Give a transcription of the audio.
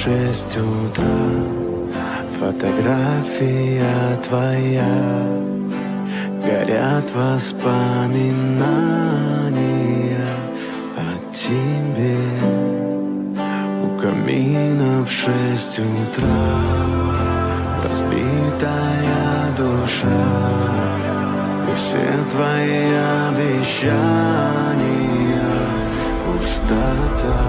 6 утра. Фотография твоя, горят воспоминания о тебе. У камина в 6 утра разбитая душа, и все твои обещания пустота.